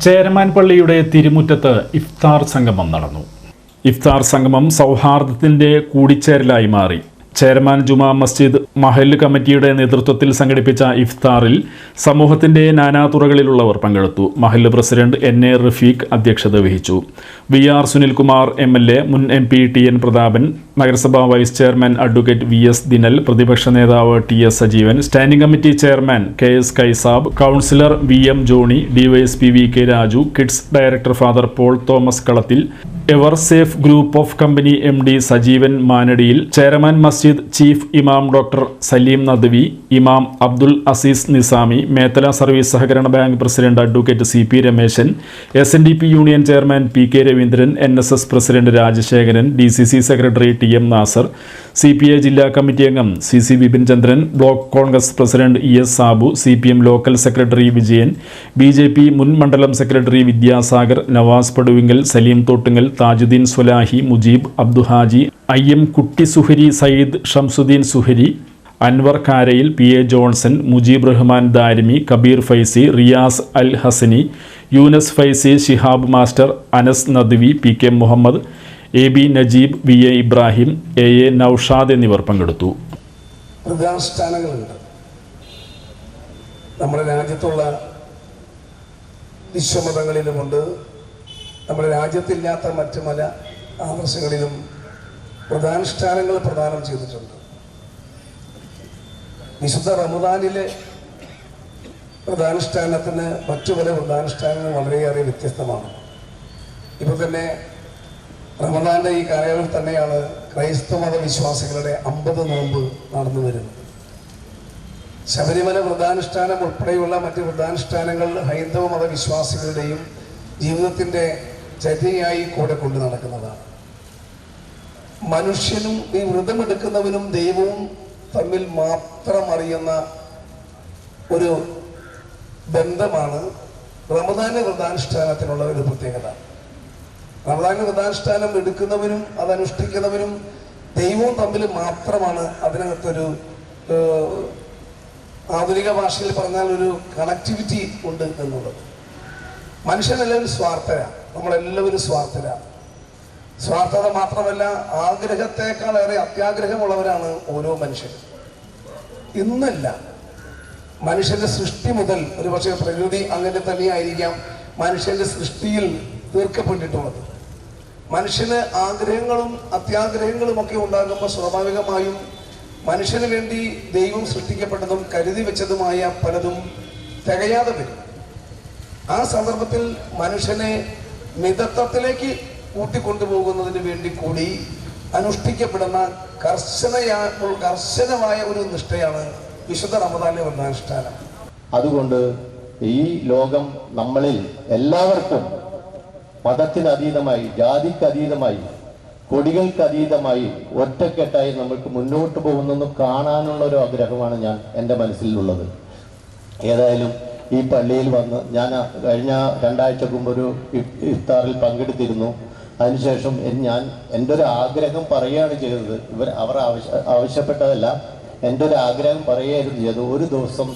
ചേരമാൻ പള്ളിയുടെ തിരുമുറ്റത്ത് ഇഫ്താർ സംഗമം നടന്നു. ഇഫ്താർ സംഗമം സൗഹാർദ്ദത്തിൻ്റെ കൂടിച്ചേരലായി മാറി. ചേരമാൻ ജുമാ മസ്ജിദ് മഹല്ല് കമ്മിറ്റിയുടെ നേതൃത്വത്തിൽ സംഘടിപ്പിച്ച ഇഫ്താറിൽ സമൂഹത്തിൻ്റെ നാനാതുറകളിലുള്ളവർ പങ്കെടുത്തു. മഹല്ല് പ്രസിഡന്റ് NA റഫീഖ് അധ്യക്ഷത വഹിച്ചു. VR സുനിൽകുമാർ MLA, മുൻ MP TN പ്രതാപൻ, നഗരസഭാ vice chairman advocate VS Dinal, പ്രതിപക്ഷ നേതാവ് TS Sajeevan, standing committee chairman KS Kaisab, councillor VM Johny, DYSP VK Raju, kids director father Paul Thomas Kalathil, ever safe group of company MD Sajeevan Manadiyil, Cheraman Masjid chief imam doctor Saleem Nadvi, imam Abdul Azeez Nizami, Methala service സഹകരണ bank president advocate CP Rameshan, SNDP union chairman PK Raveendran, NSS president Rajasekharan, DCC secretary TM Nasar, CPI ജില്ലാ committee അംഗം CC Vipin Chandran, block Congress president ES Sabu, CPM local secretary Vijayan, BJP മുൻ മണ്ഡലം secretary Vidyasagar, Navas Paduvingal, Saleem Thottungal, Thajuddeen Swalahi, Mujeeb Abduhaji, IM Kutty Suhari, Sayyid Shamsuddeen Suhari, Anvar Karayil, PA Johnson, Mujeeb Rahman Darimi, Kabeer Faizy, Riyas Al Hasani, Yunus Faizy, Shihab master, Anas Nadvi, PK Muhammad, AB Najeeb, VA Ibrahim, AA Noushad എന്നിവർ പങ്കെടുത്തു. പ്രധാനുഷ്ഠാനങ്ങളുണ്ട്. നമ്മുടെ രാജ്യത്തുള്ള വിശ്വമതങ്ങളിലുമുണ്ട്. നമ്മുടെ രാജ്യത്തില്ലാത്ത മറ്റു പല ആദർശങ്ങളിലും പ്രധാനുഷ്ഠാനങ്ങൾ പ്രദാനം ചെയ്തിട്ടുണ്ട്. വിശുദ്ധ റമദാനിലെ പ്രധാനുഷ്ഠാനത്തിന് മറ്റു പല പ്രധാനുഷ്ഠാനങ്ങൾ വളരെയേറെ വ്യത്യസ്തമാണ്. ഇപ്പോൾ തന്നെ റമദാന്റെ ഈ കാലയളവിൽ തന്നെയാണ് ക്രൈസ്തവ മത വിശ്വാസികളുടെ 50 നോമ്പ് നടന്നു വരുന്നത്. ശബരിമല വ്രതാനുഷ്ഠാനം ഉൾപ്പെടെയുള്ള മറ്റ് വ്രതാനുഷ്ഠാനങ്ങൾ ഹൈന്ദവ മതവിശ്വാസികളുടെയും ജീവിതത്തിൻ്റെ ചര്യയായി കൂടെ കൊണ്ടു നടക്കുന്നതാണ്. മനുഷ്യനും ഈ വ്രതമെടുക്കുന്നവനും ദൈവവും തമ്മിൽ മാത്രം അറിയുന്ന ഒരു ബന്ധമാണ് റമദാൻ വ്രതാനുഷ്ഠാനത്തിനുള്ള ഒരു പ്രത്യേകത. റമദാൻ വ്രതാനുഷ്ഠാനം എടുക്കുന്നവനും അതനുഷ്ഠിക്കുന്നവനും ദൈവവും തമ്മിൽ മാത്രമാണ് അതിനകത്തൊരു ആധുനിക ഭാഷയിൽ പറഞ്ഞാൽ ഒരു കണക്ടിവിറ്റി ഉണ്ട് എന്നുള്ളത്. മനുഷ്യനെല്ലാവരും സ്വാർത്ഥരാണ്. നമ്മളെല്ലാവരും സ്വാർത്ഥരാണ്. സ്വാർത്ഥത മാത്രമല്ല, ആഗ്രഹത്തെക്കാളേറെ അത്യാഗ്രഹമുള്ളവരാണ് ഓരോ മനുഷ്യരും. ഇന്നല്ല, മനുഷ്യന്റെ സൃഷ്ടി മുതൽ, ഒരു പക്ഷേ പ്രകൃതി അങ്ങനെ തന്നെയായിരിക്കാം മനുഷ്യന്റെ സൃഷ്ടിയിൽ തീർക്കപ്പെട്ടിട്ടുള്ളത്. മനുഷ്യന് ആഗ്രഹങ്ങളും അത്യാഗ്രഹങ്ങളും ഒക്കെ ഉണ്ടാകുമ്പോൾ സ്വാഭാവികമായും മനുഷ്യന് വേണ്ടി ദൈവം സൃഷ്ടിക്കപ്പെട്ടതും കരുതി വെച്ചതുമായ പലതും തികയാതെ വരും. ആ സന്ദർഭത്തിൽ മനുഷ്യനെ മിതത്വത്തിലേക്ക് കൂട്ടിക്കൊണ്ടുപോകുന്നതിന് വേണ്ടി കൂടി അനുഷ്ഠിക്കപ്പെടുന്ന കർശനമായ ഒരു നിഷ്ഠയാണ് വിശുദ്ധ റമദാനിലെ വ്രതാനുഷ്ഠാനം. അതുകൊണ്ട് ഈ ലോകം നമ്മളിൽ എല്ലാവർക്കും മതത്തിനതീതമായി, ജാതിക്കതീതമായി, കൊടികൾക്കതീതമായി ഒറ്റക്കെട്ടായി നമ്മൾക്ക് മുന്നോട്ട് പോകുന്നെന്ന് കാണാനുള്ള ഒരു ആഗ്രഹമാണ് എൻ്റെ മനസ്സിലുള്ളത്. ഏതായാലും ഈ പള്ളിയിൽ വന്ന് ഞാൻ കഴിഞ്ഞ 2 ആഴ്ച മുമ്പ് ഒരു ഇഫ്താറിൽ പങ്കെടുത്തിരുന്നു. അതിനുശേഷം എൻ്റെ ഒരു ആഗ്രഹം പറയുകയാണ് ചെയ്തത്. അവർ ആവശ്യപ്പെട്ടതല്ല, എൻ്റെ ഒരു ആഗ്രഹം പറയുകയായിരുന്നു ചെയ്തത്. ഒരു ദിവസം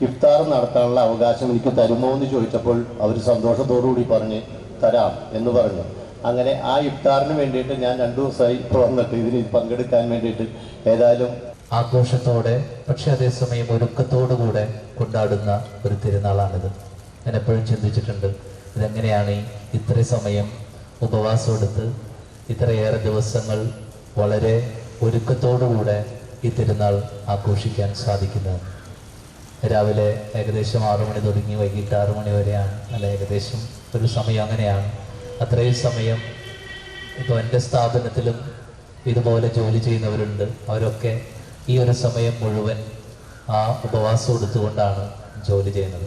ഇഫ്താർ നടത്താനുള്ള അവകാശം എനിക്ക് തരുമോ എന്ന് ചോദിച്ചപ്പോൾ അവർ സന്തോഷത്തോടുകൂടി പറഞ്ഞ് തരാം എന്ന് പറഞ്ഞു. അങ്ങനെ ആ ഇഫ്താറിന് വേണ്ടിയിട്ട് ഞാൻ 2 ദിവസമായി ഇപ്പോൾ വന്നിട്ട് ഇതിന് പങ്കെടുക്കാൻ വേണ്ടിയിട്ട്. ഏതായാലും ആഘോഷത്തോടെ പക്ഷെ അതേസമയം ഒരുക്കത്തോടുകൂടെ കൊണ്ടാടുന്ന ഒരു തിരുനാളാണിത്. ഞാൻ എപ്പോഴും ചിന്തിച്ചിട്ടുണ്ട്, ഇതെങ്ങനെയാണ് ഇത്രയും സമയം ഉപവാസം എടുത്ത് ഇത്രയേറെ ദിവസങ്ങൾ വളരെ ഒരുക്കത്തോടുകൂടെ ഈ തിരുനാൾ ആഘോഷിക്കാൻ സാധിക്കുന്നത്. രാവിലെ ഏകദേശം 6 മണി തുടങ്ങി വൈകിട്ട് 6 മണി വരെയാണ്, അല്ല ഏകദേശം ഒരു സമയം അങ്ങനെയാണ്. അത്രയും സമയം ഇപ്പോൾ എൻ്റെ സ്ഥാപനത്തിലും ഇതുപോലെ ജോലി ചെയ്യുന്നവരുണ്ട്. അവരൊക്കെ ഈ ഒരു സമയം മുഴുവൻ ആ ഉപവാസം എടുത്തുകൊണ്ടാണ് ജോലി ചെയ്യുന്നത്.